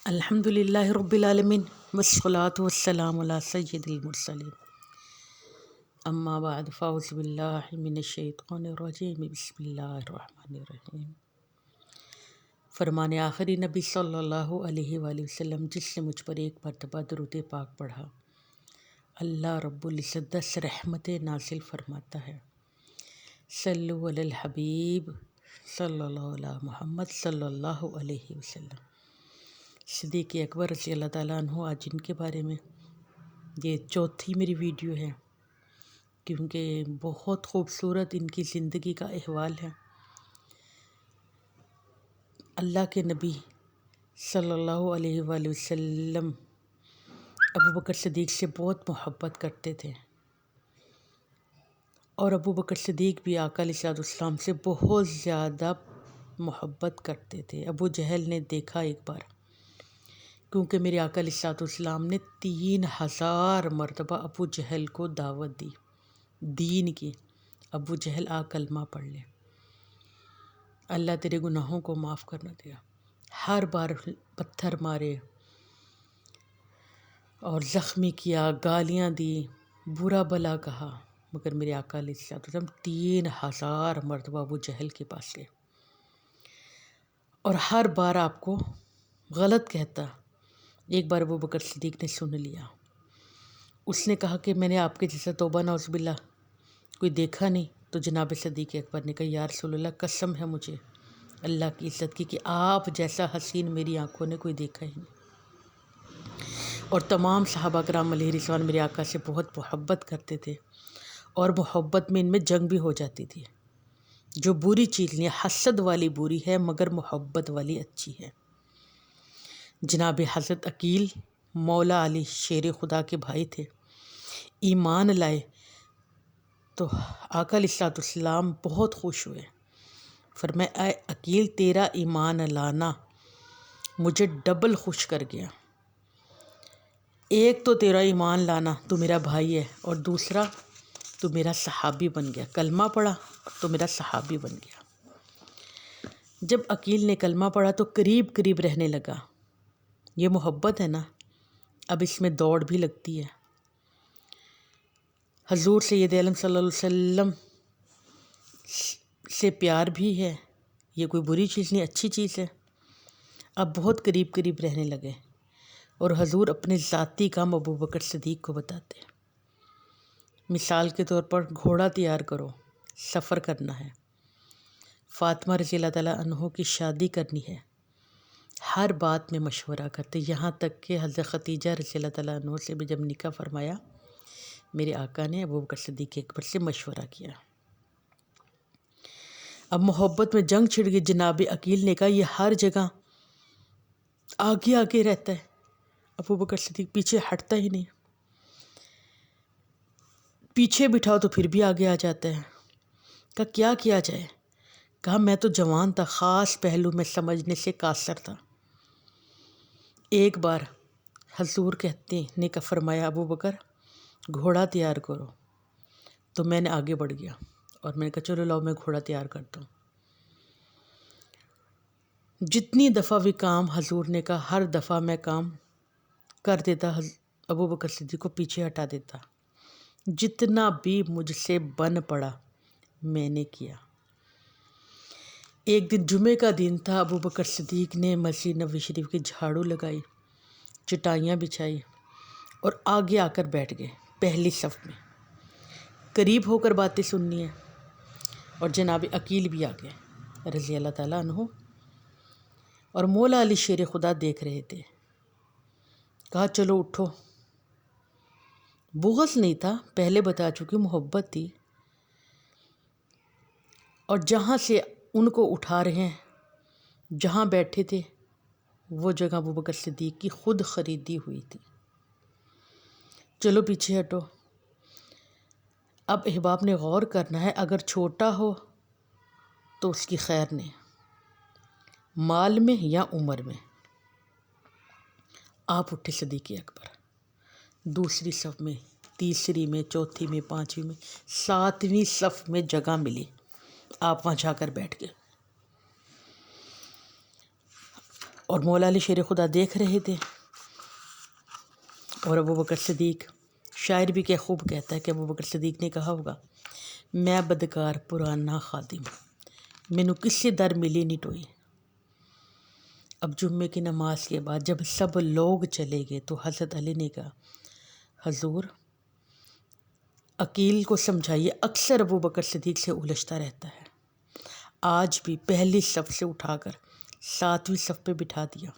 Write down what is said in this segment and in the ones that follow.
الحمد للہ رب العالمین والصلاة والسلام علی سید المرسلین اما بعد فاعوذ باللہ من الشیطان الرجیم بسم اللہ الرحمن الرحیم۔ فرمان آخری نبی صلی اللہ علیہ وآلہ وسلم جس نے مجھ پر ایک مرتبہ درود پاک پڑھا، اللہ رب العزت 10 رحمتیں نازل فرماتا ہے۔ صلو علی الحبیب صلی اللہ علیہ محمد صلی اللہ علیہ وسلم۔ صدیق اکبر رضی اللہ تعالیٰ عنہ، آج ان کے بارے میں یہ چوتھی میری ویڈیو ہے، کیونکہ بہت خوبصورت ان کی زندگی کا احوال ہے۔ اللہ کے نبی صلی اللہ علیہ وآلہ وسلم ابو بکر صدیق سے بہت محبت کرتے تھے، اور ابو بکر صدیق بھی آقا علیہ السلام سے بہت زیادہ محبت کرتے تھے۔ ابو جہل نے دیکھا ایک بار، کیونکہ میرے آقا علیہ السلام نے 3000 مرتبہ ابو جہل کو دعوت دی دین کی، ابو جہل آ کلمہ پڑھ لے، اللہ تیرے گناہوں کو معاف کرنا دیا۔ ہر بار پتھر مارے اور زخمی کیا، گالیاں دی، برا بلا کہا، مگر میرے آقا علیہ السلام 3000 مرتبہ ابو جہل کے پاس گئے، اور ہر بار آپ کو غلط کہتا۔ ایک بار ابو بکر صدیق نے سن لیا، اس نے کہا کہ میں نے آپ کے جیسا توبہ نعوذ باللہ کوئی دیکھا نہیں۔ تو جناب صدیق اکبر نے کہا یا رسول اللہ، قسم ہے مجھے اللہ کی عزت کی کہ آپ جیسا حسین میری آنکھوں نے کوئی دیکھا ہی نہیں۔ اور تمام صحابہ کرام علیہ رضوان میرے آقا سے بہت محبت کرتے تھے، اور محبت میں ان میں جنگ بھی ہو جاتی تھی۔ جو بری چیز نہیں، حسد والی بری ہے مگر محبت والی اچھی ہے۔ جناب حضرت عقیل مولا علی شیر خدا کے بھائی تھے، ایمان لائے تو آقا علیہ السلام بہت خوش ہوئے۔ فرمایا اے عقیل، تیرا ایمان لانا مجھے ڈبل خوش کر گیا۔ ایک تو تیرا ایمان لانا، تو میرا بھائی ہے، اور دوسرا تو میرا صحابی بن گیا، کلمہ پڑھا تو میرا صحابی بن گیا۔ جب عقیل نے کلمہ پڑھا تو قریب قریب رہنے لگا۔ یہ محبت ہے نا، اب اس میں دوڑ بھی لگتی ہے۔ حضور سید عالم صلی اللہ علیہ وسلم سے پیار بھی ہے، یہ کوئی بری چیز نہیں، اچھی چیز ہے۔ اب بہت قریب قریب رہنے لگے، اور حضور اپنے ذاتی کام ابو بکر صدیق کو بتاتے۔ مثال کے طور پر گھوڑا تیار کرو، سفر کرنا ہے، فاطمہ رضی اللہ تعالیٰ عنہ کی شادی کرنی ہے، ہر بات میں مشورہ کرتے، یہاں تک کہ حضرت خدیجہ رضی اللہ تعالیٰ عنہ سے بھی جب نکاح فرمایا، میرے آقا نے ابو بکر صدیق اکبر سے مشورہ کیا۔ اب محبت میں جنگ چھڑ گئی۔ جناب عقیل نے کہا یہ ہر جگہ آگے آگے رہتا ہے، ابو بکر صدیق پیچھے ہٹتا ہی نہیں، پیچھے بٹھاؤ تو پھر بھی آگے آ جاتا ہے۔ کہا کیا کیا جائے؟ کہا میں تو جوان تھا، خاص پہلو میں سمجھنے سے قاصر تھا۔ ایک بار حضور کہتے نے کہ فرمایا ابو بکر گھوڑا تیار کرو، تو میں نے آگے بڑھ گیا، اور میں نے کہا چلو لاؤ میں گھوڑا تیار کرتا ہوں۔ جتنی دفعہ بھی کام حضور نے کہا، ہر دفعہ میں کام کر دیتا، ابو بکر صدیق کو پیچھے ہٹا دیتا۔ جتنا بھی مجھ سے بن پڑا میں نے کیا۔ ایک دن جمعے کا دن تھا، ابو بکر صدیق نے مسجد نبوی شریف کی جھاڑو لگائی، چٹائیاں بچھائی، اور آگے آ کر بیٹھ گئے پہلی صف میں، قریب ہو کر باتیں سننی ہیں۔ اور جناب عقیل بھی آ گئے رضی اللہ تعالیٰ عنہ، اور مولا علی شیر خدا دیکھ رہے تھے۔ کہا چلو اٹھو، بغض نہیں تھا، پہلے بتا چکی، محبت تھی۔ اور جہاں سے ان کو اٹھا رہے ہیں، جہاں بیٹھے تھے وہ جگہ ابو بکر صدیق کی خود خریدی ہوئی تھی۔ چلو پیچھے ہٹو۔ اب احباب نے غور کرنا ہے، اگر چھوٹا ہو تو اس کی خیر نہیں، مال میں یا عمر میں۔ آپ اٹھے صدیق اکبر، دوسری صف میں، تیسری میں، چوتھی میں، پانچویں میں، 7ویں صف میں جگہ ملی، آپ وہاں جا کر بیٹھ گئے۔ اور مولا علی شیر خدا دیکھ رہے تھے۔ اور ابو بکر صدیق، شاعر بھی کیا خوب کہتا ہے کہ ابو بکر صدیق نے کہا ہوگا، میں بدکار پرانا خادم، مینوں کسی در ملی نہیں ٹوئی۔ اب جمعے کی نماز کے بعد جب سب لوگ چلے گئے تو حضرت علی نے کہا، حضور عقیل کو سمجھائیے، اکثر ابو بکر صدیق سے الجھتا رہتا ہے، آج بھی پہلی صف سے اٹھا کر 7ویں صف پہ بٹھا دیا۔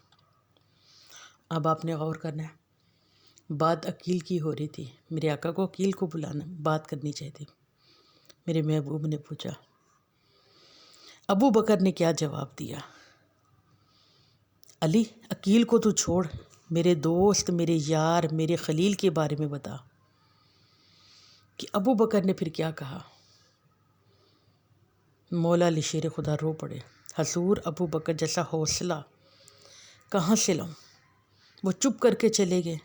اب آپ نے غور کرنا ہے، بات عقیل کی ہو رہی تھی، میرے آقا کو عقیل کو بلانا بات کرنی چاہیے تھی۔ میرے محبوب نے پوچھا، ابو بکر نے کیا جواب دیا؟ علی عقیل کو تو چھوڑ، میرے دوست، میرے یار، میرے خلیل کے بارے میں بتا کہ ابو بکر نے پھر کیا کہا۔ مولا علی شیر خدا رو پڑے، حضور ابو بکر جیسا حوصلہ کہاں سے لاؤں؟ وہ چپ کر کے چلے گئے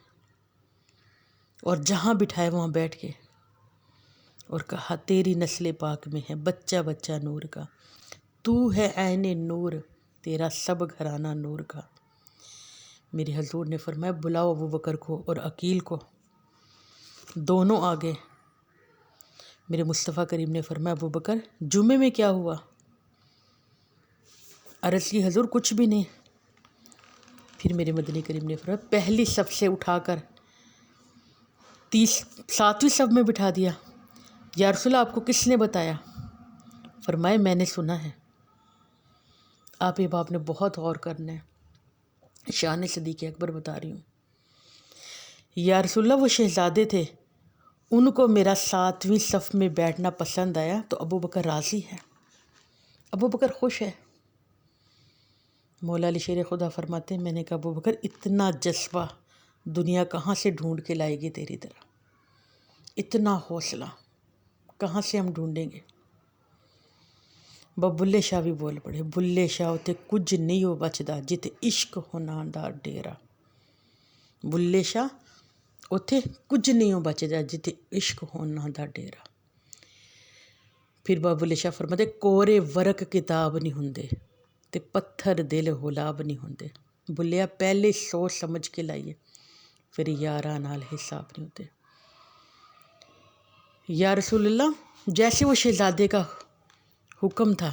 اور جہاں بٹھائے وہاں بیٹھ گئے اور کہا، تیری نسل پاک میں ہے بچہ بچہ نور کا، تو ہے عین نور، تیرا سب گھرانہ نور کا۔ میرے حضور نے فرمایا، بلاؤ ابو بکر کو اور عقیل کو۔ دونوں آگے۔ میرے مصطفیٰ کریم نے فرمایا، ابو بکر جمعے میں کیا ہوا؟ عرض کی، حضور کچھ بھی نہیں۔ پھر میرے مدنی کریم نے فرمایا، پہلی صف سے اٹھا کر 7ویں صف میں بٹھا دیا۔ یا رسول اللہ، آپ کو کس نے بتایا؟ فرمائے، میں نے سنا ہے۔ آپ یہ بات نے بہت غور کرنا ہے، شان صدیق اکبر بتا رہی ہوں۔ یا رسول اللہ، وہ شہزادے تھے، ان کو میرا 7ویں صف میں بیٹھنا پسند آیا تو ابو بکر راضی ہے، ابو بکر خوش ہے۔ مولا علی شیر خدا فرماتے ہیں، میں نے کہا، ابو بکر اتنا جذبہ دنیا کہاں سے ڈھونڈ کے لائے گی تیری طرح، اتنا حوصلہ کہاں سے ہم ڈھونڈیں گے؟ بلے شاہ بھی بول پڑے، بلے شاہ ہوتے کچھ نہیں ہو بچدا جتے عشق ہونا دا ڈیرا۔ بلے شاہ اتھے کچھ نہیں ہو بچدا جتے عشق ہونا دا ڈیرا۔ پھر بابا بلے شاہ فرماتے، کورے ورق کتاب نہیں ہوندے تے پتھر دل غلاب نہیں ہوندے۔ بلیا پہلے سوچ سمجھ کے لائیے، پھر یاراں نال حساب نہیں ہوتے۔ یا رسول اللہ، جیسے وہ شہزادے کا حکم تھا،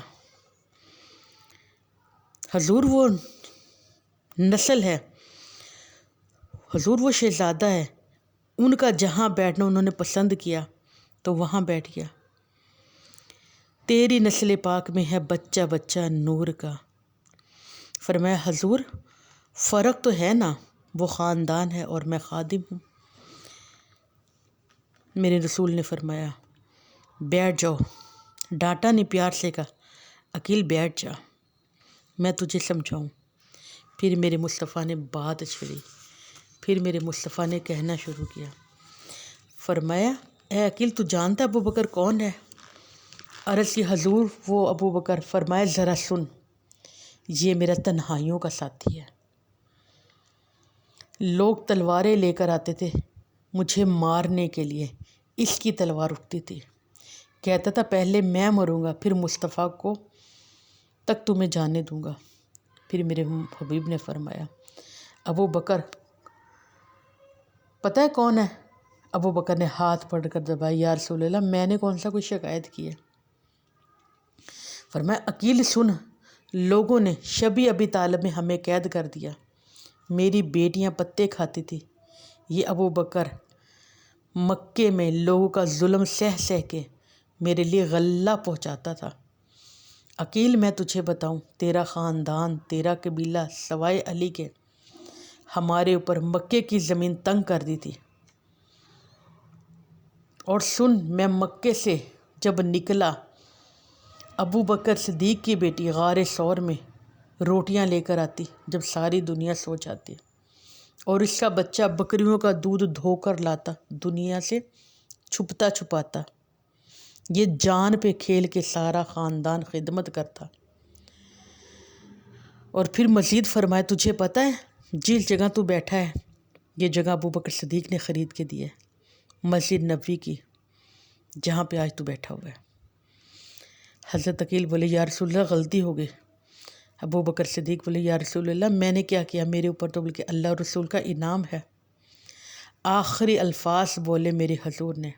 حضور وہ نسل ہے، حضور وہ شہزادہ ہے، ان کا جہاں بیٹھنا انہوں نے پسند کیا تو وہاں بیٹھ گیا۔ تیری نسل پاک میں ہے بچہ بچہ نور کا۔ فرمایا، حضور فرق تو ہے نا، وہ خاندان ہے اور میں خادم ہوں۔ میرے رسول نے فرمایا، بیٹھ جاؤ، ڈانٹا نہیں، پیار سے کہا، عقیل بیٹھ جا، میں تجھے سمجھاؤں۔ پھر میرے مصطفیٰ نے بات چھڑی، پھر میرے مصطفیٰ نے کہنا شروع کیا، فرمایا، اے عقیل تو جانتا ابو بکر کون ہے؟ عرض کی، حضور وہ ابو بکر۔ فرمایا، ذرا سن، یہ میرا تنہائیوں کا ساتھی ہے، لوگ تلواریں لے کر آتے تھے مجھے مارنے کے لیے، اس کی تلوار اٹھتی تھی، کہتا تھا پہلے میں مروں گا پھر مصطفیٰ کو تک تمہیں جانے دوں گا۔ پھر میرے حبیب نے فرمایا، ابو بکر پتہ ہے کون ہے؟ ابو بکر نے ہاتھ پکڑ کر دبایا، یا رسول اللہ، میں نے کون سا کوئی شکایت کی ہے؟ فرمایا، عقیل سن، لوگوں نے شبی ابی طالب میں ہمیں قید کر دیا، میری بیٹیاں پتے کھاتی تھی، یہ ابو بکر مکے میں لوگوں کا ظلم سہ سہ کے میرے لیے غلہ پہنچاتا تھا۔ عقیل میں تجھے بتاؤں، تیرا خاندان، تیرا قبیلہ سوائے علی کے ہمارے اوپر مکے کی زمین تنگ کر دی تھی۔ اور سن، میں مکے سے جب نکلا، ابو بکر صدیق کی بیٹی غار ثور میں روٹیاں لے کر آتی جب ساری دنیا سو جاتی، اور اس کا بچہ بکریوں کا دودھ دھو کر لاتا، دنیا سے چھپتا چھپاتا، یہ جان پہ کھیل کے سارا خاندان خدمت کرتا۔ اور پھر مزید فرمایا، تجھے پتہ ہے جس جگہ تو بیٹھا ہے، یہ جگہ ابو بکر صدیق نے خرید کے دی ہے، مسجد نبوی کی، جہاں پہ آج تو بیٹھا ہوا ہے۔ حضرت عقیل بولے، یا رسول اللہ، غلطی ہو گئی، ابو بکر صدیق بولے یا رسول اللہ میں نے کیا کیا، میرے اوپر تو بلکہ اللہ اور رسول کا انعام ہے۔ آخری الفاظ بولے میرے حضور نے،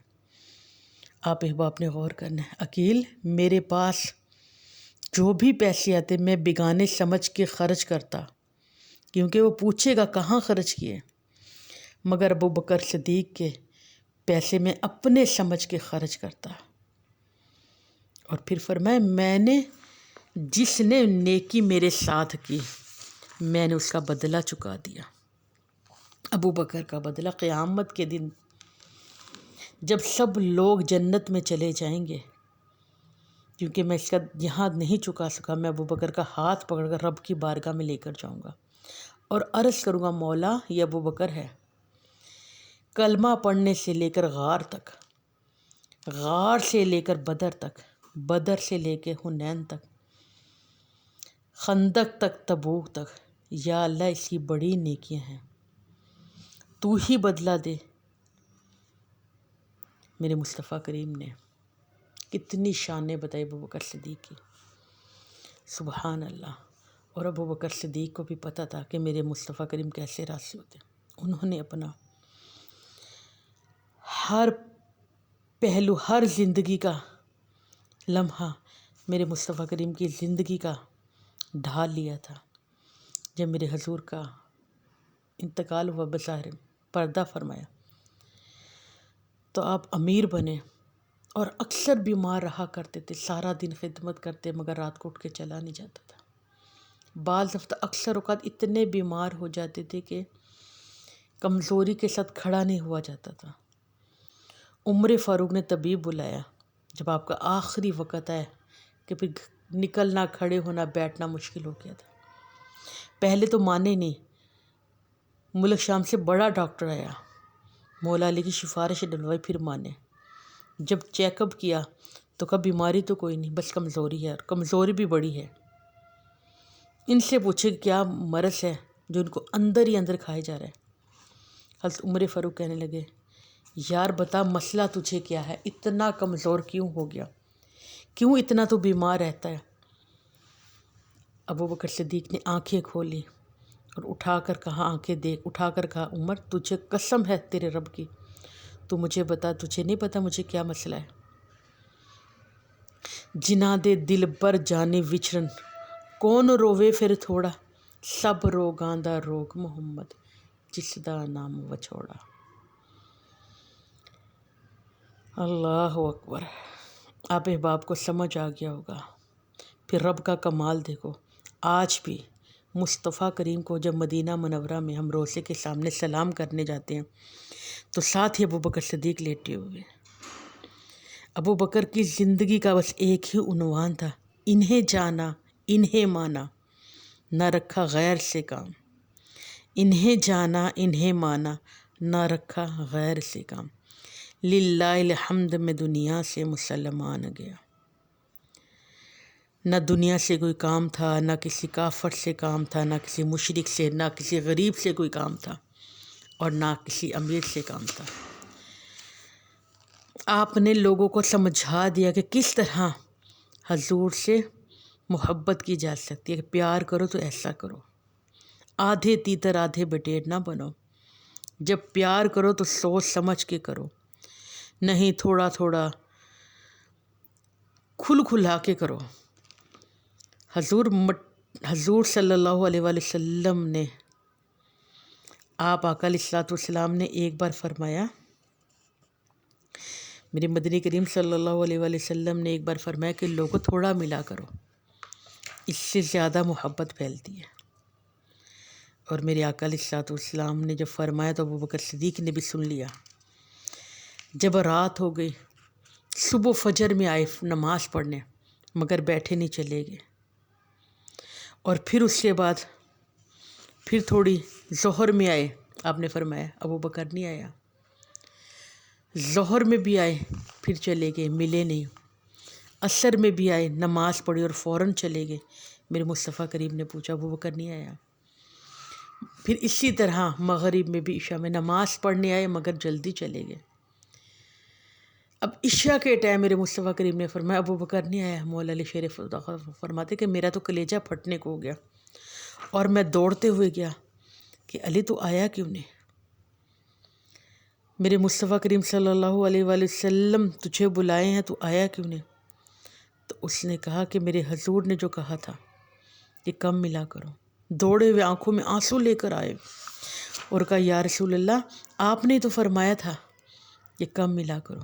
آپ احباب نے غور کرنا ہے، عقیل میرے پاس جو بھی پیسے آتے میں بیگانے سمجھ کے خرچ کرتا، کیونکہ وہ پوچھے گا کہاں خرچ کیے، مگر ابو بکر صدیق کے پیسے میں اپنے سمجھ کے خرچ کرتا۔ اور پھر فرمایا میں نے جس نے نیکی میرے ساتھ کی میں نے اس کا بدلہ چکا دیا۔ ابو بکر کا بدلہ قیامت کے دن جب سب لوگ جنت میں چلے جائیں گے، کیونکہ میں اس کا یہاں نہیں چکا سکا، میں ابو بکر کا ہاتھ پکڑ کر رب کی بارگاہ میں لے کر جاؤں گا اور عرض کروں گا مولا یہ ابو بکر ہے، کلمہ پڑھنے سے لے کر غار تک، غار سے لے کر بدر تک، بدر سے لے کے حنین تک، خندق تک، تبوک تک، یا اللہ اس کی بڑی نیکیاں ہیں، تو ہی بدلہ دے۔ میرے مصطفیٰ کریم نے کتنی شانیں بتائی ابو بکر صدیق کی، سبحان اللہ۔ اور ابو بکر صدیق کو بھی پتہ تھا کہ میرے مصطفیٰ کریم کیسے راضی ہوتے ہیں۔ انہوں نے اپنا ہر پہلو، ہر زندگی کا لمحہ میرے مصطفیٰ کریم کی زندگی کا ڈھال لیا تھا۔ جب میرے حضور کا انتقال ہوا، بظاہر پردہ فرمایا، تو آپ امیر بنے اور اکثر بیمار رہا کرتے تھے، سارا دن خدمت کرتے مگر رات کو اٹھ کے چلا نہیں جاتا تھا۔ بعض دفعہ اکثر اوقات اتنے بیمار ہو جاتے تھے کہ کمزوری کے ساتھ کھڑا نہیں ہوا جاتا تھا۔ عمر فاروق نے طبیب بلایا جب آپ کا آخری وقت آیا کہ پھر نکلنا، کھڑے ہونا، بیٹھنا مشکل ہو گیا تھا۔ پہلے تو مانے نہیں، ملک شام سے بڑا ڈاکٹر آیا، مولا علی کی سفارش ڈلوائی، پھر مانے۔ جب چیک اپ کیا تو کہا بیماری تو کوئی نہیں، بس کمزوری ہے، اور کمزوری بھی بڑی ہے۔ ان سے پوچھے کہ کیا مرض ہے جو ان کو اندر ہی اندر کھائے جا رہا ہے۔ حضرت عمر فاروق کہنے لگے یار بتا مسئلہ تجھے کیا ہے، اتنا کمزور کیوں ہو گیا، کیوں اتنا تو بیمار رہتا ہے؟ ابو بکر صدیق نے آنکھیں کھولی اور اٹھا کر کہا، آنکھیں دیکھ، اٹھا کر کہا عمر تجھے قسم ہے تیرے رب کی، تو مجھے بتا، تجھے نہیں پتا مجھے کیا مسئلہ ہے؟ جنہ دے دل بر جانے وچھرن کون رووے پھر تھوڑا، سب روگاں دا روگ محمد جس دا نام وچھوڑا۔ اللہ اکبر۔ آپ احباب کو سمجھ آ گیا ہوگا۔ پھر رب کا کمال دیکھو، آج بھی مصطفیٰ کریم کو جب مدینہ منورہ میں ہم روضے کے سامنے سلام کرنے جاتے ہیں تو ساتھ ہی ابو بکر صدیق لیٹے ہوئے۔ ابو بکر کی زندگی کا بس ایک ہی عنوان تھا، انہیں جانا، انہیں مانا، نہ رکھا غیر سے کام، انہیں جانا، انہیں مانا، نہ رکھا غیر سے کام، للہ الحمد میں دنیا سے مسلمان گیا۔ نہ دنیا سے کوئی کام تھا، نہ کسی کافر سے کام تھا، نہ کسی مشرک سے، نہ کسی غریب سے کوئی کام تھا، اور نہ کسی امیر سے کام تھا۔ آپ نے لوگوں کو سمجھا دیا کہ کس طرح حضور سے محبت کی جا سکتی ہے، کہ پیار کرو تو ایسا کرو، آدھے تیتر آدھے بٹیر نہ بنو، جب پیار کرو تو سوچ سمجھ کے کرو، نہیں تھوڑا تھوڑا کھل کھلا کے کرو۔ حضور صلی اللہ علیہ وآلہ وسلم نے، آپ آقا علیہ الصلوۃ والسلام نے ایک بار فرمایا، میرے مدنی کریم صلی اللہ علیہ وآلہ وسلم نے ایک بار فرمایا کہ لوگوں تھوڑا ملا کرو، اس سے زیادہ محبت پھیلتی ہے۔ اور میرے آقا علیہ الصلوۃ والسلام نے جب فرمایا تو ابو بکر صدیق نے بھی سن لیا۔ جب رات ہو گئی، صبح فجر میں آئے نماز پڑھنے، مگر بیٹھے نہیں، چلے گئے۔ اور پھر اس کے بعد پھر تھوڑی ظہر میں آئے، آپ نے فرمایا ابو بکر نہیں آیا، ظہر میں بھی آئے پھر چلے گئے، ملے نہیں، عصر میں بھی آئے، نماز پڑھی اور فوراً چلے گئے۔ میرے مصطفیٰ کریم نے پوچھا ابو بکر نہیں آیا؟ پھر اسی طرح مغرب میں بھی، عشاء میں نماز پڑھنے آئے مگر جلدی چلے گئے۔ اب عشاء کے ٹائم میرے مصطفیٰ کریم نے فرمایا ابو بکر نہیں آیا. مولا علی شیر فرماتے کہ میرا تو کلیجہ پھٹنے کو ہو گیا اور میں دوڑتے ہوئے گیا کہ علی تو آیا کیوں نہیں؟ میرے مصطفیٰ کریم صلی اللہ علیہ وآلہ وسلم تجھے بلائے ہیں، تو آیا کیوں نہیں؟ تو اس نے کہا کہ میرے حضور نے جو کہا تھا کہ کم ملا کرو. دوڑے ہوئے آنکھوں میں آنسو لے کر آئے اور کہا یا رسول اللہ آپ نے تو فرمایا تھا کہ کم ملا کرو.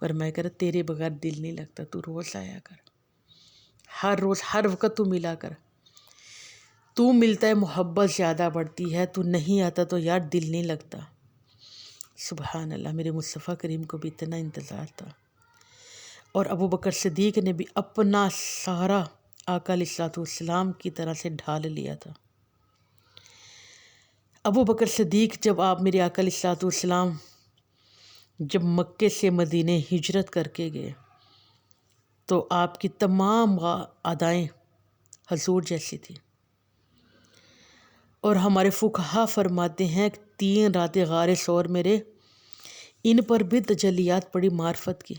فرمایا کر تیرے بغیر دل نہیں لگتا، تو روز آیا کر، ہر روز ہر وقت تو ملا کر. تو ملتا ہے محبت زیادہ بڑھتی ہے، تو نہیں آتا تو یار دل نہیں لگتا. سبحان اللہ، میرے مصطفیٰ کریم کو بھی اتنا انتظار تھا. اور ابو بکر صدیق نے بھی اپنا سارا آقا علیہ الصلوۃ والسلام کی طرح سے ڈھال لیا تھا. ابو بکر صدیق جب آپ میرے آقا علیہ الصلوۃ والسلام جب مکے سے مدینے ہجرت کر کے گئے تو آپ کی تمام ادائیں حضور جیسی تھی. اور ہمارے فقہا فرماتے ہیں کہ 3 راتیں غار ثور میرے، ان پر بھی تجلیات پڑی معرفت کی.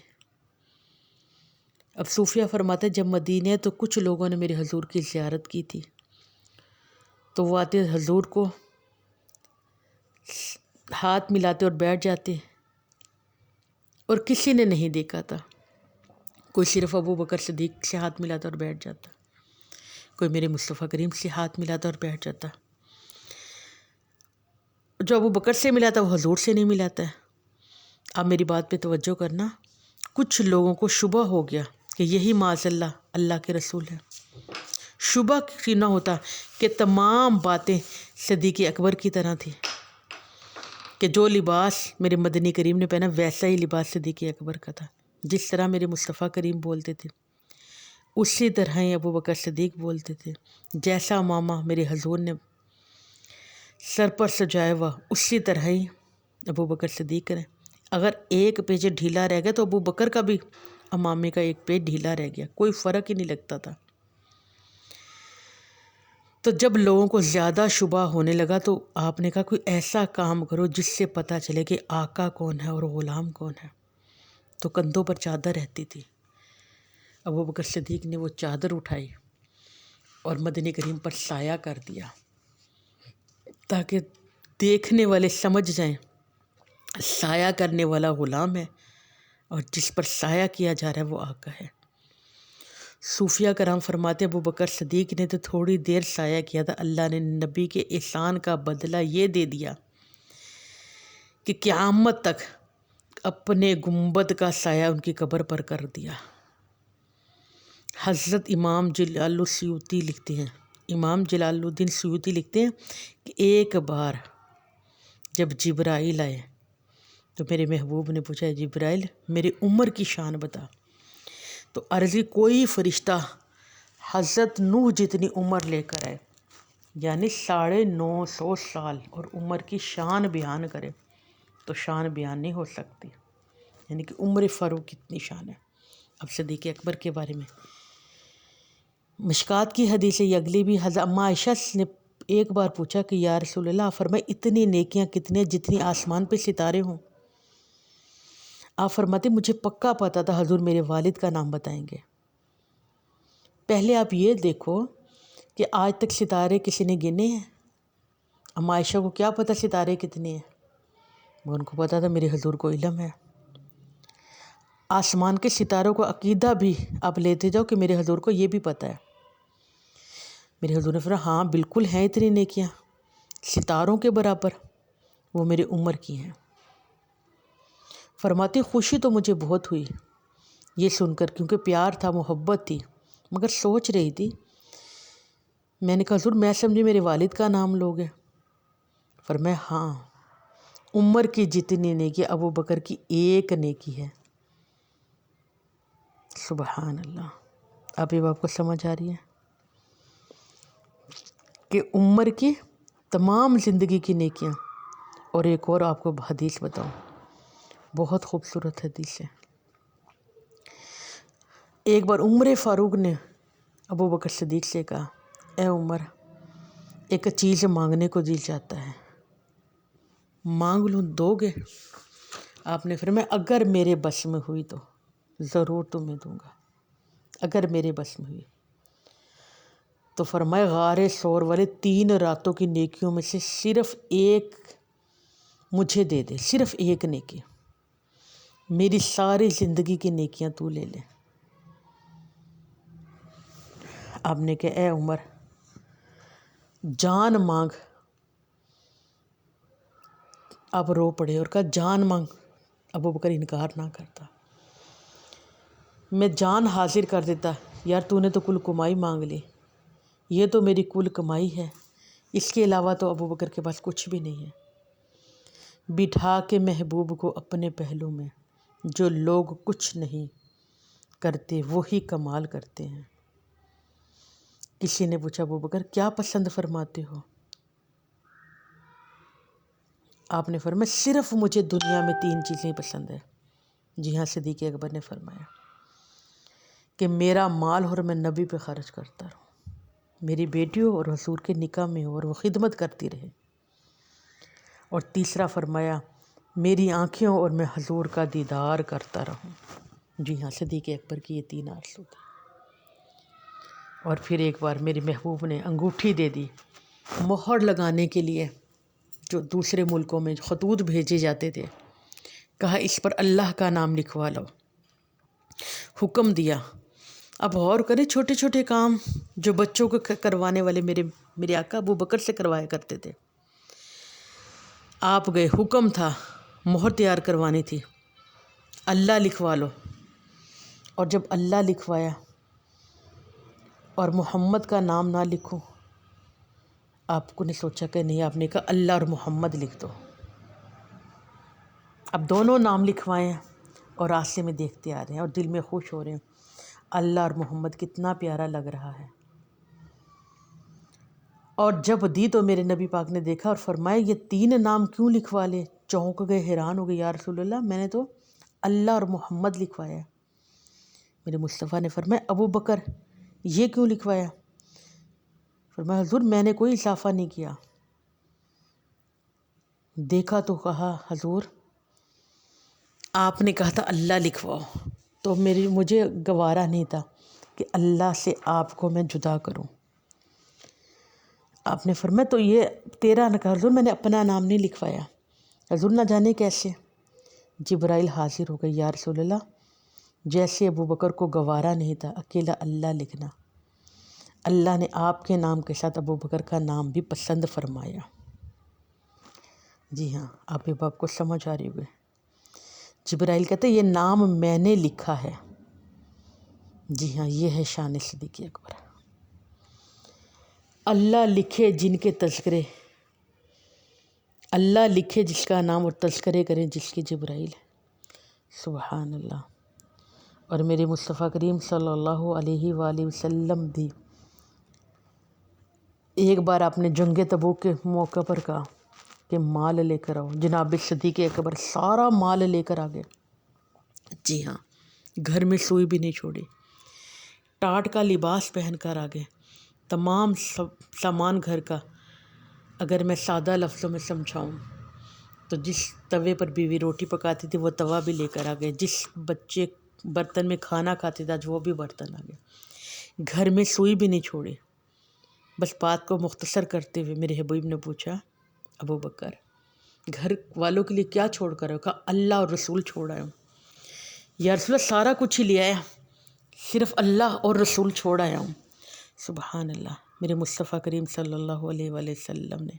اب صوفیہ فرماتے ہیں جب مدینے تو کچھ لوگوں نے میرے حضور کی زیارت کی تھی، تو وہ آتے حضور کو ہاتھ ملاتے اور بیٹھ جاتے، اور کسی نے نہیں دیکھا تھا. کوئی صرف ابو بکر صدیق سے ہاتھ ملاتا اور بیٹھ جاتا، کوئی میرے مصطفیٰ کریم سے ہاتھ ملاتا اور بیٹھ جاتا. جو ابو بکر سے ملاتا وہ حضور سے نہیں ملاتا ہے. آپ میری بات پہ توجہ کرنا. کچھ لوگوں کو شبہ ہو گیا کہ یہی معاذ اللہ اللہ کے رسول ہے. شبہ کی نہ ہوتا کہ تمام باتیں صدیق اکبر کی طرح تھی، کہ جو لباس میرے مدنی کریم نے پہنا ویسا ہی لباس صدیق اکبر کا تھا. جس طرح میرے مصطفیٰ کریم بولتے تھے اسی طرح ہی ابو بکر صدیق بولتے تھے. جیسا ماما میرے حضور نے سر پر سجایا ہوا اسی طرح ہی ابو بکر صدیق کریں. اگر ایک پیج ڈھیلا رہ گیا تو ابو بکر کا بھی امامے کا ایک پیج ڈھیلا رہ گیا، کوئی فرق ہی نہیں لگتا تھا. تو جب لوگوں کو زیادہ شبہ ہونے لگا تو آپ نے کہا کوئی ایسا کام کرو جس سے پتہ چلے کہ آقا کون ہے اور غلام کون ہے. تو کندھوں پر چادر رہتی تھی. ابو بکر صدیق نے وہ چادر اٹھائی اور مدنی کریم پر سایہ کر دیا تاکہ دیکھنے والے سمجھ جائیں سایہ کرنے والا غلام ہے اور جس پر سایہ کیا جا رہا ہے وہ آقا ہے. صوفیہ کرام فرماتے ابو بکر صدیق نے تو تھوڑی دیر سایہ کیا تھا، اللہ نے نبی کے احسان کا بدلہ یہ دے دیا کہ قیامت تک اپنے گنبد کا سایہ ان کی قبر پر کر دیا. حضرت امام جلال السیوطی لکھتے ہیں، امام جلال الدین سیوطی لکھتے ہیں کہ ایک بار جب جبرائیل آئے تو میرے محبوب نے پوچھا جبرائیل میری عمر کی شان بتا. تو عرضی کوئی فرشتہ حضرت نوح جتنی عمر لے کر آئے، یعنی 950 سال، اور عمر کی شان بیان کرے تو شان بیان نہیں ہو سکتی. یعنی کہ عمر فاروق کتنی شان ہے. اب صدیق اکبر کے بارے میں مشکات کی حدیث یہ اگلی بھی، حضرت اماں عائشہ نے ایک بار پوچھا کہ یا رسول اللہ فرمائے اتنی نیکیاں کتنے جتنی آسمان پہ ستارے ہوں. آپ فرماتے مجھے پکا پتا تھا حضور میرے والد کا نام بتائیں گے. پہلے آپ یہ دیکھو کہ آج تک ستارے کسی نے گنے ہیں؟ اماں عائشہ کو کیا پتہ ستارے کتنے ہیں؟ وہ ان کو پتا تھا میرے حضور کو علم ہے. آسمان کے ستاروں کو عقیدہ بھی آپ لیتے جاؤ کہ میرے حضور کو یہ بھی پتہ ہے. میرے حضور نے فرمایا ہاں بالکل ہیں اتنی نیکیاں ستاروں کے برابر، وہ میرے عمر کی ہیں. فرماتی خوشی تو مجھے بہت ہوئی یہ سن کر، کیونکہ پیار تھا محبت تھی، مگر سوچ رہی تھی. میں نے کہا حضور میں سمجھی میرے والد کا نام لوگے. فرمایا ہاں عمر کی جتنی نیکی ابو بکر کی ایک نیکی ہے. سبحان اللہ. اب یہ آپ کو سمجھ آ رہی ہے کہ عمر کی تمام زندگی کی نیکیاں. اور ایک اور آپ کو حدیث بتاؤں، بہت خوبصورت حدیث ہے. ایک بار عمر فاروق نے ابو بکر صدیق سے کہا اے عمر ایک چیز مانگنے کو دل چاہتا ہے، مانگ لوں دو گے؟ آپ نے فرمایا اگر میرے بس میں ہوئی تو ضرور تمہیں دوں گا، اگر میرے بس میں ہوئی۔ تو فرمایا غار ثور والے 3 راتوں کی نیکیوں میں سے صرف ایک مجھے دے دے، صرف ایک نیکی، میری ساری زندگی کی نیکیاں تو لے لے۔ آپ نے کہا اے عمر جان مانگ، آپ رو پڑے اور کہا جان مانگ، ابو بکر انکار نہ کرتا، میں جان حاضر کر دیتا، یار تو نے تو کل کمائی مانگ لی، یہ تو میری کل کمائی ہے، اس کے علاوہ تو ابو بکر کے پاس کچھ بھی نہیں ہے۔ بٹھا کے محبوب کو اپنے پہلو میں، جو لوگ کچھ نہیں کرتے وہی کمال کرتے ہیں۔ کسی نے پوچھا ابو بکر کیا پسند فرماتے ہو؟ آپ نے فرمایا صرف مجھے دنیا میں 3 چیزیں پسند ہیں۔ جی ہاں، صدیق اکبر نے فرمایا کہ میرا مال اور میں نبی پہ خرچ کرتا رہوں، میری بیٹیوں اور حضور کے نکاح میں ہو اور وہ خدمت کرتی رہے، اور تیسرا فرمایا میری آنکھیں اور میں حضور کا دیدار کرتا رہوں۔ جی ہاں، صدیق اکبر کی یہ 3 آرزو تھے۔ اور پھر ایک بار میرے محبوب نے انگوٹھی دے دی مہر لگانے کے لیے، جو دوسرے ملکوں میں خطوط بھیجے جاتے تھے، کہا اس پر اللہ کا نام لکھوا لو، حکم دیا۔ اب غور کریں، چھوٹے چھوٹے کام جو بچوں کو کروانے والے میرے آقا ابو بکر سے کروایا کرتے تھے، آپ گئے، حکم تھا، مہر تیار کروانی تھی، اللہ لکھوا لو۔ اور جب اللہ لکھوایا اور محمد کا نام نہ لکھوں، آپ کو نے سوچا کہ نہیں، آپ نے کہا اللہ اور محمد لکھ دو۔ اب دونوں نام لکھوائے ہیں اور راستے میں دیکھتے آ رہے ہیں اور دل میں خوش ہو رہے ہیں، اللہ اور محمد کتنا پیارا لگ رہا ہے۔ اور جب دی تو میرے نبی پاک نے دیکھا اور فرمایا یہ 3 نام کیوں لکھوا لے؟ چونک گئے، حیران ہو گئے، یا رسول اللہ میں نے تو اللہ اور محمد لکھوایا۔ میرے مصطفیٰ نے فرمایا ابو بکر یہ کیوں لکھوایا؟ فرمایا حضور میں نے کوئی اضافہ نہیں کیا۔ دیکھا تو کہا حضور آپ نے کہا تھا اللہ لکھواؤ، تو مجھے گوارا نہیں تھا کہ اللہ سے آپ کو میں جدا کروں۔ آپ نے فرمایا تو یہ تیرا نہ کہا حضور، میں نے اپنا نام نہیں لکھوایا۔ حضور نہ جانے کیسے؟ جبرائیل حاضر ہو گئی، یا رسول اللہ جیسے ابو بکر کو گوارا نہیں تھا اکیلا اللہ لکھنا، اللہ نے آپ کے نام کے ساتھ ابو بکر کا نام بھی پسند فرمایا۔ جی ہاں، آپ باب کو سمجھ آ رہی ہوئے۔ جبرائیل کہتے یہ نام میں نے لکھا ہے۔ جی ہاں، یہ ہے شان صدیق اکبر۔ اللہ لکھے جن کے تذکرے، اللہ لکھے جس کا نام اور تذکرے کریں جس کی جبرائیل، سبحان اللہ۔ اور میرے مصطفیٰ کریم صلی اللہ علیہ وآلہ وسلم بھی ایک بار آپ نے جنگ تبوک کے موقع پر کہا کہ مال لے کر آؤ، جناب صدیق اکبر سارا مال لے کر آگے۔ جی ہاں، گھر میں سوئی بھی نہیں چھوڑی، ٹاٹ کا لباس پہن کر آگے، تمام سامان گھر کا۔ اگر میں سادہ لفظوں میں سمجھاؤں تو جس توے پر بیوی روٹی پکاتی تھی وہ توا بھی لے کر آ گئے، جس بچے برتن میں کھانا کھاتے تھے آج وہ بھی برتن آ گئے، گھر میں سوئی بھی نہیں چھوڑی۔ بس بات کو مختصر کرتے ہوئے میرے حبیب نے پوچھا ابو بکر گھر والوں کے لیے کیا چھوڑ کر آئے؟ کہا اللہ اور رسول چھوڑ آیا ہوں۔ یا رسول اللہ سارا کچھ ہی لے آیا، صرف اللہ اور رسول چھوڑ آیا ہوں۔ سبحان اللہ۔ میرے مصطفیٰ کریم صلی اللہ علیہ وآلہ وسلم نے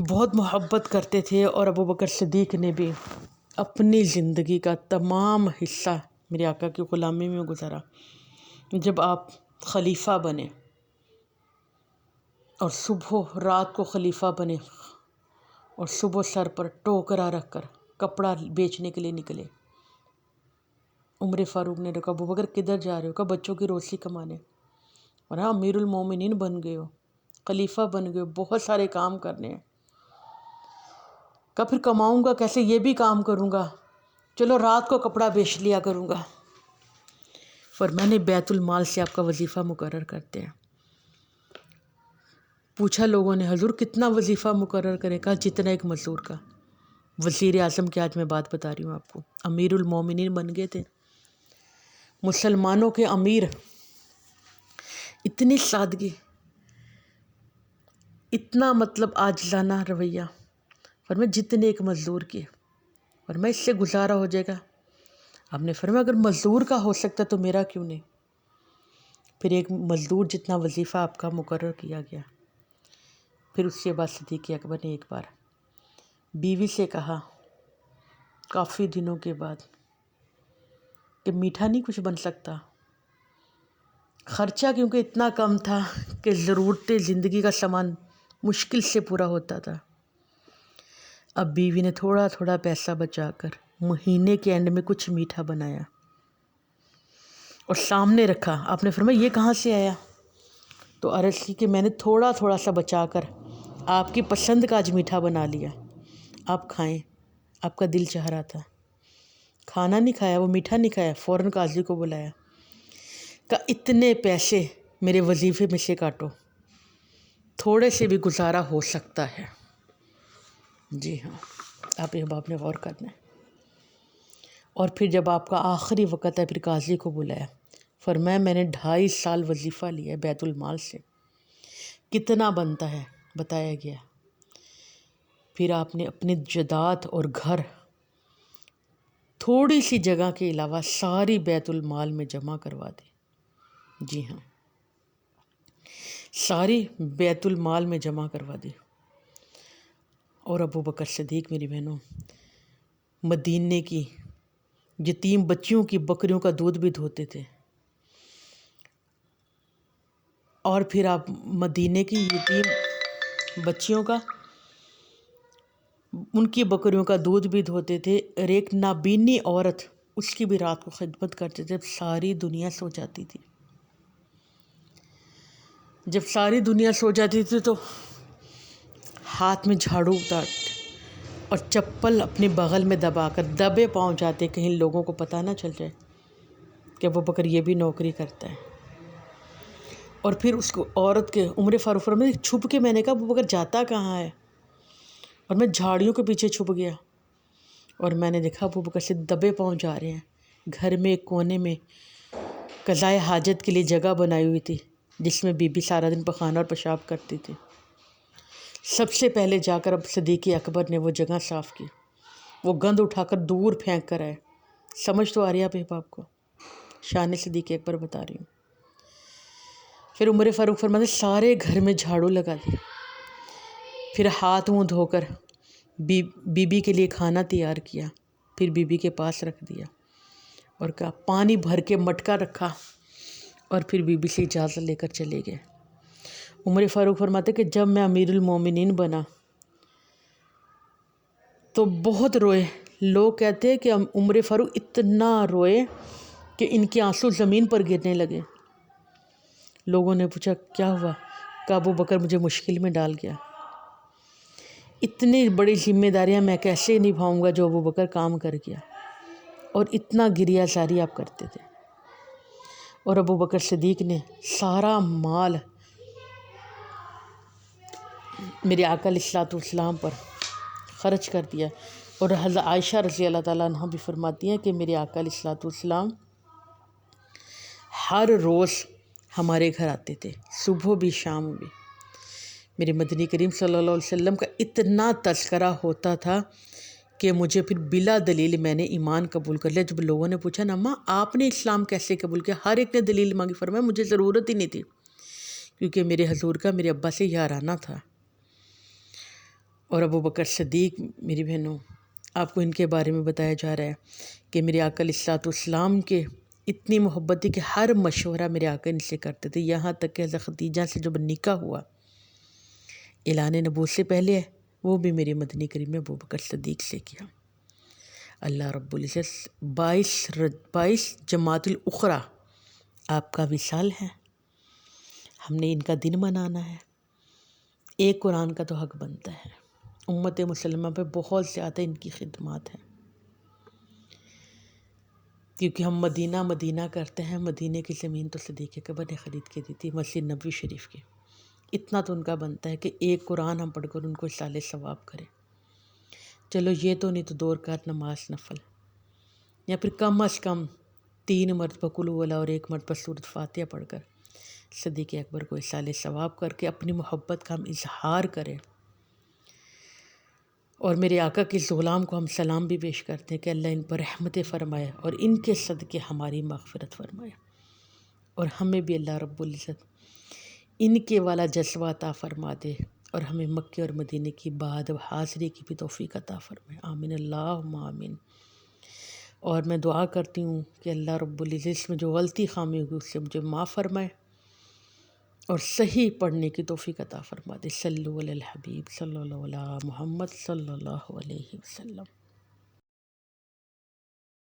بہت محبت کرتے تھے، اور ابو بکر صدیق نے بھی اپنی زندگی کا تمام حصہ میرے آقا کی غلامی میں گزارا۔ جب آپ خلیفہ بنے اور صبح رات کو خلیفہ بنے اور صبح سر پر ٹوکرا رکھ کر کپڑا بیچنے کے لیے نکلے، عمر فاروق نے کہا ابو بکر کدھر جا رہے ہو؟ کہا بچوں کی روزی کمانے۔ اور ہاں، امیر المومنین بن گئے ہو، خلیفہ بن گئے ہو، بہت سارے کام کرنے ہیں۔ کہا پھر کماؤں گا کیسے؟ یہ بھی کام کروں گا، چلو رات کو کپڑا بیچ لیا کروں گا۔ فرمایا نہیں، بیت المال سے آپ کا وظیفہ مقرر کرتے ہیں۔ پوچھا لوگوں نے حضور کتنا وظیفہ مقرر کریں؟ کہا جتنا ایک مزدور کا۔ وزیر اعظم کی آج میں بات بتا رہی ہوں آپ کو، امیر المومنین بن گئے تھے، مسلمانوں کے امیر، اتنی سادگی، اتنا مطلب عاجزانہ رویہ، فرمایا جتنے ایک مزدور کی، فرمایا اس سے گزارا ہو جائے گا۔ آپ نے فرمایا اگر مزدور کا ہو سکتا تو میرا کیوں نہیں؟ پھر ایک مزدور جتنا وظیفہ آپ کا مقرر کیا گیا۔ پھر اس کے بعد صدیق اکبر نے ایک بار بیوی سے کہا کافی دنوں کے بعد کہ میٹھا نہیں کچھ بن سکتا؟ خرچہ کیونکہ اتنا کم تھا کہ ضرورتیں زندگی کا سامان مشکل سے پورا ہوتا تھا۔ اب بیوی نے تھوڑا تھوڑا پیسہ بچا کر مہینے کے اینڈ میں کچھ میٹھا بنایا اور سامنے رکھا۔ آپ نے فرمایا یہ کہاں سے آیا؟ تو عرض کی کہ میں نے تھوڑا تھوڑا سا بچا کر آپ کی پسند کا آج میٹھا بنا لیا، آپ کھائیں، آپ کا دل چاہ رہا تھا۔ کھانا نہیں کھایا، وہ میٹھا نہیں کھایا، فوراً قاضی کو بلایا، کہ اتنے پیسے میرے وظیفے میں سے کاٹو، تھوڑے سے بھی گزارا ہو سکتا ہے۔ جی ہاں، آپ یہ بات نے غور کرنا ہے۔ اور پھر جب آپ کا آخری وقت ہے، پھر قاضی کو بلایا، فرمایا میں نے 2.5 سال وظیفہ لیا ہے بیت المال سے، کتنا بنتا ہے بتایا گیا۔ پھر آپ نے اپنے جائیداد اور گھر تھوڑی سی جگہ کے علاوہ ساری بیت المال میں جمع کروا دی۔ جی ہاں، ساری بیت المال میں جمع کروا دی۔ اور ابو بکر صدیق میری بہنوں مدینے کی یتیم بچیوں کی بکریوں کا دودھ بھی دھوتے تھے، اور پھر آپ مدینے کی یتیم بچیوں کا، ان کی بکریوں کا دودھ بھی دھوتے تھے، اور ایک نابینی عورت اس کی بھی رات کو خدمت کرتے تھے جب ساری دنیا سو جاتی تھی۔ جب ساری دنیا سو جاتی تھی تو ہاتھ میں جھاڑو اتارتے اور چپل اپنے بغل میں دبا کر دبے پاؤں جاتے، کہیں لوگوں کو پتہ نہ چل جائے کہ ابو بکر یہ بھی نوکری کرتا ہے۔ اور پھر اس کو عورت کے عمر فاروق فرماتے چھپ کے میں نے کہا ابو بکر جاتا کہاں ہے؟ اور میں جھاڑیوں کے پیچھے چھپ گیا اور میں نے دیکھا ابو بکر سے دبے پاؤں جا رہے ہیں۔ گھر میں ایک کونے میں قضائے حاجت کے لیے جگہ بنائی ہوئی تھی جس میں بی بی سارا دن پخانا اور پیشاب کرتی تھی۔ سب سے پہلے جا کر اب صدیق اکبر نے وہ جگہ صاف کی، وہ گند اٹھا کر دور پھینک کر آئے۔ سمجھ تو آ رہی ہے آپ آپ کو؟ شان صدیق اکبر بتا رہی ہوں۔ پھر عمر فاروق فرماتے سارے گھر میں جھاڑو لگا دیا، پھر ہاتھ منہ دھو کر بی بی کے لیے کھانا تیار کیا، پھر بی بی کے پاس رکھ دیا اور کہا پانی بھر کے مٹکا رکھا، اور پھر بی بی سے اجازت لے کر چلے گئے۔ عمر فاروق فرماتے کہ جب میں امیر المومنین بنا تو بہت روئے، لوگ کہتے ہیں کہ عمر فاروق اتنا روئے کہ ان کے آنسو زمین پر گرنے لگے۔ لوگوں نے پوچھا کیا ہوا؟ کہ ابو بکر مجھے مشکل میں ڈال گیا، اتنی بڑی ذمہ داریاں میں کیسے نبھاؤں گا جو ابو بکر کام کر گیا، اور اتنا گریہ زاری آپ کرتے تھے۔ اور ابو بکر صدیق نے سارا مال میرے آقا علیہ السلام پر خرچ کر دیا۔ اور حضرت عائشہ رضی اللہ تعالیٰ عنہ بھی فرماتی ہیں کہ میرے آقا علیہ السلام ہر روز ہمارے گھر آتے تھے، صبح بھی شام بھی۔ میرے مدنی کریم صلی اللہ علیہ وسلم کا اتنا تذکرہ ہوتا تھا کہ مجھے پھر بلا دلیل میں نے ایمان قبول کر لیا۔ جب لوگوں نے پوچھا نا ماں آپ نے اسلام کیسے قبول کیا، ہر ایک نے دلیل مانگی، فرمایا مجھے ضرورت ہی نہیں تھی، کیونکہ میرے حضور کا میرے ابا سے یارانہ تھا۔ اور ابو بکر صدیق میری بہنوں آپ کو ان کے بارے میں بتایا جا رہا ہے کہ میرے آقا علیہ السلام کے اتنی محبت تھی کہ ہر مشورہ میرے آقا ان سے کرتے تھے، یہاں تک کہ حضرت خدیجہ سے جب نکاح ہوا اعلان نبوت سے پہلے، وہ بھی میرے مدنی کریم نے ابو بکر صدیق سے کیا۔ اللہ رب العزت 22 جمادی الاخری آپ کا وصال ہے، ہم نے ان کا دن منانا ہے۔ ایک قرآن کا تو حق بنتا ہے، امت مسلمہ پہ بہت زیادہ ان کی خدمات ہیں، کیونکہ ہم مدینہ کرتے ہیں۔ مدینے کی زمین تو صدیق اکبر نے خرید کے دی تھی، مسجد نبوی شریف کی، اتنا تو ان کا بنتا ہے کہ ایک قرآن ہم پڑھ کر ان کو اصالِ ثواب کریں۔ چلو یہ تو نہیں تو 2 رکعت نماز نفل، یا پھر کم از کم 3 مرتبہ قل هو اللہ اور 1 مرتبہ سورۃ فاتحہ پڑھ کر صدیق اکبر کو اصال ثواب کر کے اپنی محبت کا ہم اظہار کریں، اور میرے آقا کے اس غلام کو ہم سلام بھی پیش کرتے ہیں کہ اللہ ان پر رحمت فرمائے اور ان کے صدقے ہماری مغفرت فرمائے، اور ہمیں بھی اللہ رب العزت ان کے والا جذبہ عطا فرما دے، اور ہمیں مکے اور مدینے کی بعد حاضری کی بھی توفیق عطا فرمائے، آمین اللہم آمین۔ اور میں دعا کرتی ہوں کہ اللہ رب العزت اس میں جو غلطی خامی ہوگی اس سے مجھے معاف فرمائے اور صحیح پڑھنے کی توفیق عطا فرما دے۔ صلو علی الحبیب صلی اللہ علیہ محمد صلی اللہ علیہ وسلم۔